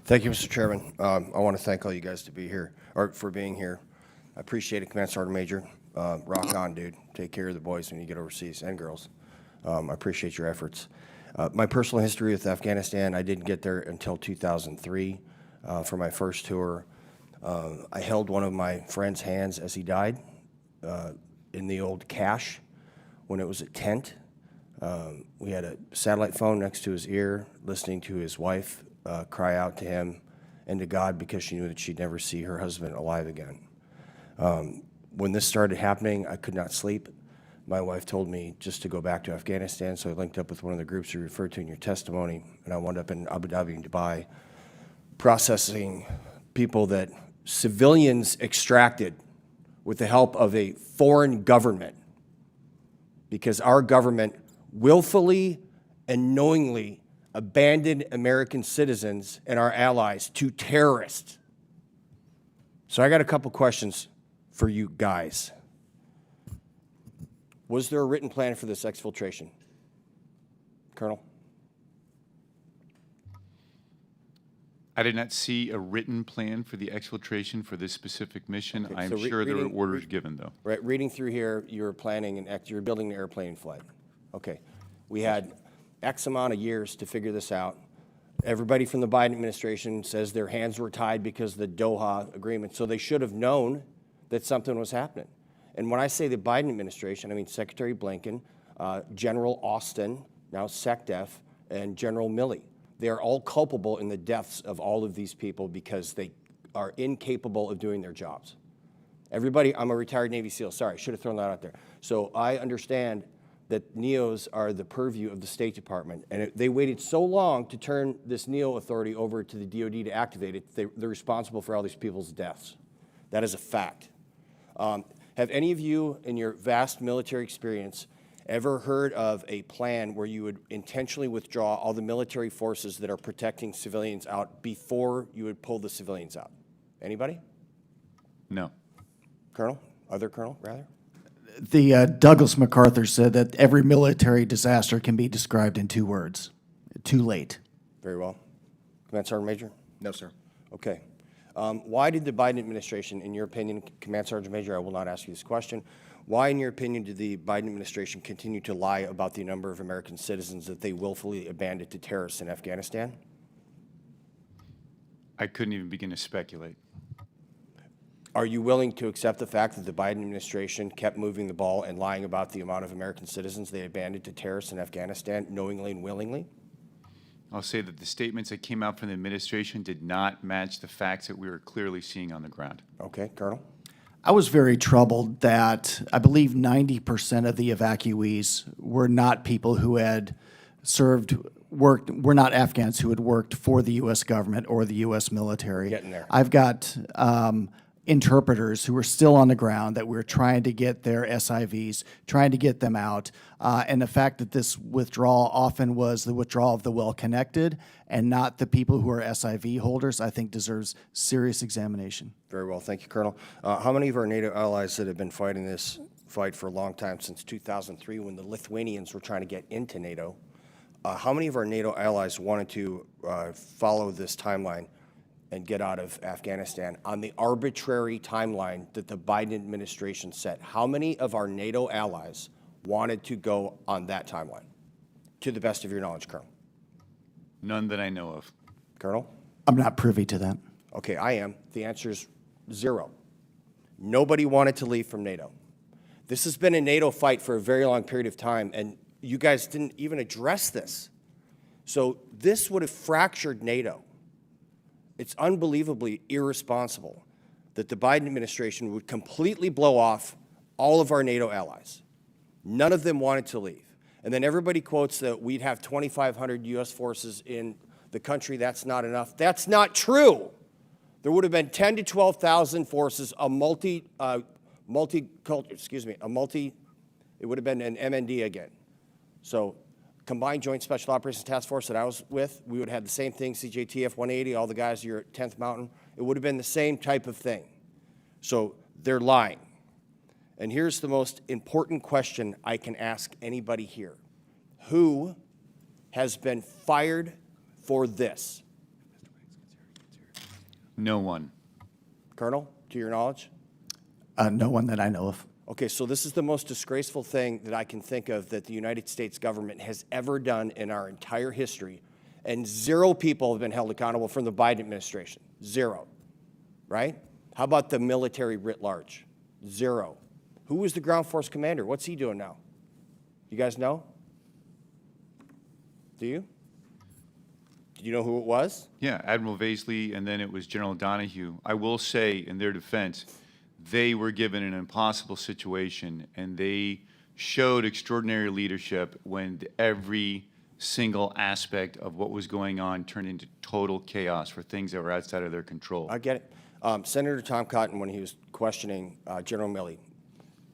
Thank you, Mr. Chairman. I want to thank all you guys to be here, or for being here. I appreciate it, Command Sergeant Major. Rock on, dude. Take care of the boys when you get overseas, and girls. I appreciate your efforts. My personal history with Afghanistan, I didn't get there until 2003 for my first tour. I held one of my friend's hands as he died in the old cache when it was a tent. We had a satellite phone next to his ear, listening to his wife cry out to him and to God because she knew that she'd never see her husband alive again. When this started happening, I could not sleep. My wife told me just to go back to Afghanistan, so I linked up with one of the groups you referred to in your testimony, and I wound up in Abu Dhabi and Dubai processing people that civilians extracted with the help of a foreign government, because our government willfully and knowingly abandoned American citizens and our allies to terrorists. So I got a couple questions for you guys. Was there a written plan for this exfiltration? Colonel? I did not see a written plan for the exfiltration for this specific mission. Okay, I'm so sure there were orders given, though. Right, reading through here, you were planning you were building an airplane flight. Okay, we had X amount of years to figure this out. Everybody from the Biden administration says their hands were tied because of the Doha agreement, so they should have known that something was happening. And when I say the Biden administration, I mean Secretary Blinken, General Austin, now SecDef, and General Milley. They are all culpable in the deaths of all of these people because they are incapable of doing their jobs. Everybody, I'm a retired Navy SEAL, sorry, should have thrown that out there. So I understand that NEOs are the purview of the State Department, and they waited so long to turn this NEO authority over to the DOD to activate it, they're responsible for all these people's deaths. That is a fact. Have any of you, in your vast military experience, ever heard of a plan where you would intentionally withdraw all the military forces that are protecting civilians out before you would pull the civilians out? Anybody? No. Colonel? Other Colonel, rather? The Douglas MacArthur said that every military disaster can be described in 2 words: too late. Very well. Command Sergeant Major? No, sir. Okay. Why did the Biden administration, in your opinion, Command Sergeant Major, I will not ask you this question, why, in your opinion, did the Biden administration continue to lie about the number of American citizens that they willfully abandoned to terrorists in Afghanistan? I couldn't even begin to speculate. Are you willing to accept the fact that the Biden administration kept moving the ball and lying about the amount of American citizens they abandoned to terrorists in Afghanistan, knowingly and willingly? I'll say that the statements that came out from the administration did not match the facts that we were clearly seeing on the ground. Okay, Colonel? I was very troubled that I believe 90% of the evacuees were not people who had were not Afghans who had worked for the U.S. government or the U.S. military. Getting there. I've got interpreters who were still on the ground that we're trying to get their SIVs, trying to get them out. And the fact that this withdrawal often was the withdrawal of the well-connected and not the people who are SIV holders, I think deserves serious examination. Very well. Thank you, Colonel. How many of our NATO allies that have been fighting this fight for a long time, since 2003 when the Lithuanians were trying to get into NATO, how many of our NATO allies wanted to follow this timeline and get out of Afghanistan on the arbitrary timeline that the Biden administration set? How many of our NATO allies wanted to go on that timeline, to the best of your knowledge, Colonel? None that I know of. Colonel? I'm not privy to that. Okay, I am. The answer is 0. Nobody wanted to leave from NATO. This has been a NATO fight for a very long period of time, and you guys didn't even address this. So this would have fractured NATO. It's unbelievably irresponsible that the Biden administration would completely blow off all of our NATO allies. None of them wanted to leave. And then everybody quotes that we'd have 2,500 U.S. forces in the country. That's not enough. That's not true. There would have been 10 to 12,000 forces, it would have been an MND again. So Combined Joint Special Operations Task Force that I was with, we would have had the same thing, CJTF 180, all the guys here at 10th Mountain. It would have been the same type of thing. So they're lying. And here's the most important question I can ask anybody here. Who has been fired for this? No one. Colonel, to your knowledge? No one that I know of. Okay, so this is the most disgraceful thing that I can think of that the United States government has ever done in our entire history, and 0 people have been held accountable from the Biden administration. 0, right? How about the military writ large? 0. Who was the ground force commander? What's he doing now? You guys know? Do you? Do you know who it was? Yeah, Admiral Vaisley, and then it was General Donahue. I will say, in their defense, they were given an impossible situation, and they showed extraordinary leadership when every single aspect of what was going on turned into total chaos for things that were outside of their control. I get it. Senator Tom Cotton, when he was questioning General Milley,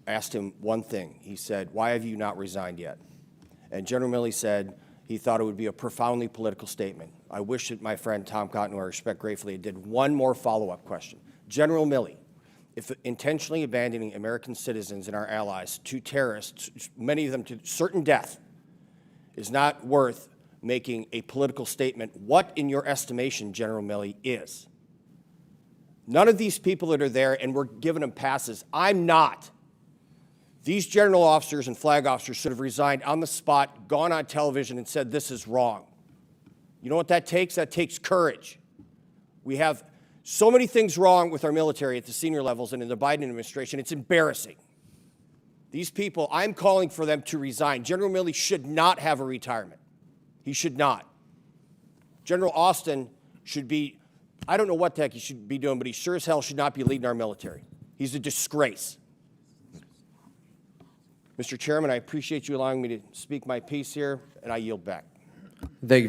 asked him one thing. He said, "Why have you not resigned yet?" And General Milley said he thought it would be a profoundly political statement. I wish that my friend Tom Cotton, who I respect gratefully, did one more follow-up question. General Milley, if intentionally abandoning American citizens and our allies to terrorists, many of them to certain death, is not worth making a political statement, what, in your estimation, General Milley, is? None of these people that are there, and we're giving them passes. I'm not. These general officers and flag officers should have resigned on the spot, gone on television, and said, this is wrong. You know what that takes? That takes courage. We have so many things wrong with our military at the senior levels and in the Biden administration. It's embarrassing. These people, I'm calling for them to resign. General Milley should not have a retirement. He should not. General Austin should be, I don't know what the heck he should be doing, but he sure as hell should not be leading our military. He's a disgrace. Mr. Chairman, I appreciate you allowing me to speak my piece here, and I yield back. Thank you.